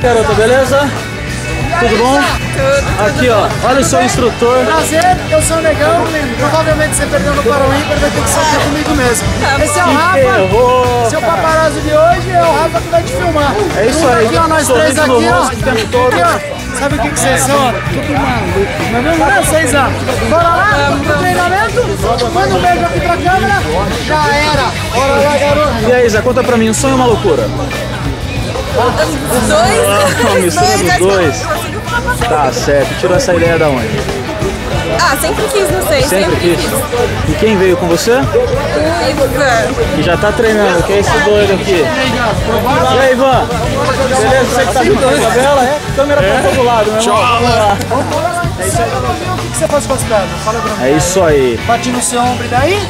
Garota, beleza? Tudo bom? Tudo. Aqui, ó, olha o seu instrutor. Prazer, eu sou o Negão. Provavelmente você perdeu no Para o Ímpar, vai ter que saltar comigo mesmo. Esse é o Rafa. Seu paparazzo de hoje é o Rafa que vai te filmar. É isso aí. Aqui, ó, nós três Sorriso aqui, no ó. rosto o tempo todo. Aqui, ó. Sabe o que vocês são? Tudo maluco. Mas vamos lá, 6 anos. Bora lá pro treinamento? Manda um beijo aqui pra câmera. Já era. Bora lá, garoto. E aí, Zé, conta pra mim, um sonho ou uma loucura? Os dois? Uma mistura dos dois. Tá certo, tirou essa ideia da onde? Ah, sempre quis, não sei. Sempre quis. E quem veio com você? O Ivan. E já tá treinando, que é esse doido aqui. E aí, Ivan? Beleza? Você que tá vindo com a vela? É? Câmera pra todo lado, meu irmão. Vamos lá. É isso aí. O que você faz com as pernas? Fala pra mim. É isso aí. Bati no seu ombro e daí?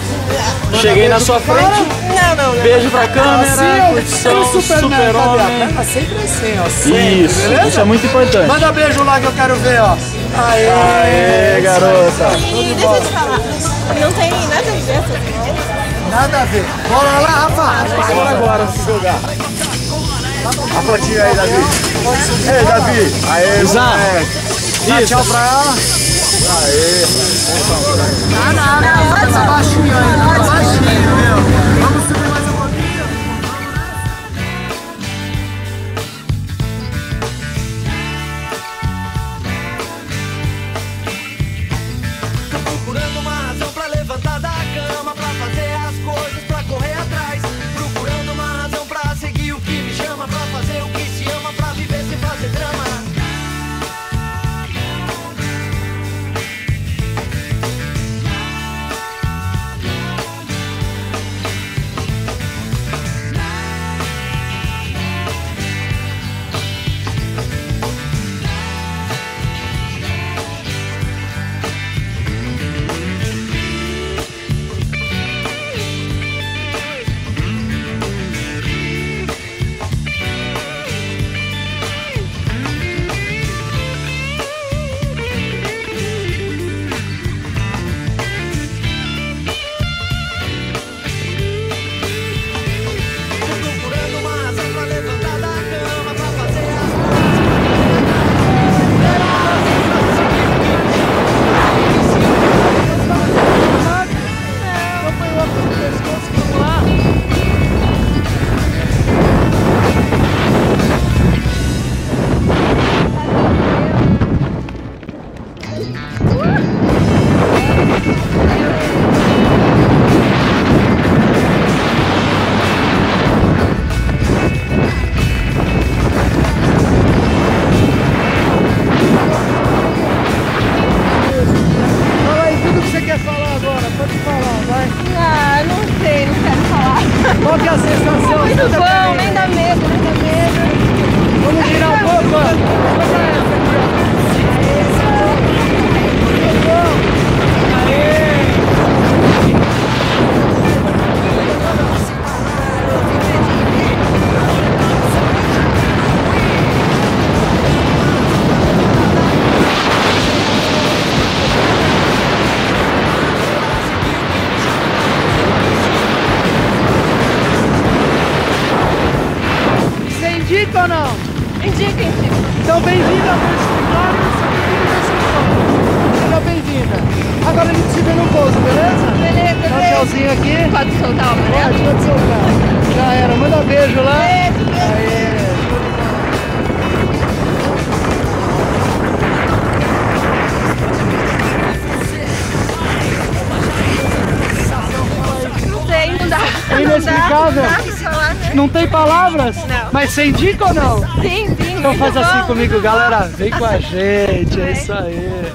Cheguei na sua frente. Não. Beijo pra câmera. Assim, Curtição, Superman. super-homem. Tá sempre assim, ó. Sempre, Isso, beleza? isso é muito importante. Manda beijo lá que eu quero ver, ó. Aê, Aê, garota. E deixa eu te falar, não tem nada a ver essas coisas. Nada a ver. Bora lá, Rafa. Bora agora se jogar. A fotinha aí, Davi. Ei, Davi. Aê, Exato. Tchau pra ela. Aê. Tá baixinho ainda, tá baixinho, meu. Vamos subir mais um pouquinho. Tô procurando uma razão pra levantar da cama, pra fazer as coisas, pra correr atrás. Procurando uma razão pra seguir o que me chama, pra fazer o que se ama, pra viver sem fazer drama. Procurando uma razão pra levantar da cama, pra fazer as Fala aí tudo que você quer falar agora. Pode falar, vai. Ah, não sei, não quero falar. Qual que é a sensação? Muito Conta pra bom, mim. nem dá medo, nem dá medo. Vamos girar um pouco, ó. Olha essa aqui, ó. Muito bom. Aê. Você indica ou não? Indica. Então, bem-vinda ao meu escritório. Seja bem-vinda. Agora a gente se vê no pouso, beleza? Beleza, Dá um beijo. tchauzinho aqui. Pode soltar o amarelo? Pode soltar. Já era. Manda beijo lá. Beijo, beijo. Aê. Não sei, não dá. É inexplicável. Não dá pra falar, né? Não tem palavras? Não. Mas você indica ou não? Sim. Então faz muito assim bom. comigo, galera. Vem com a gente. É isso aí.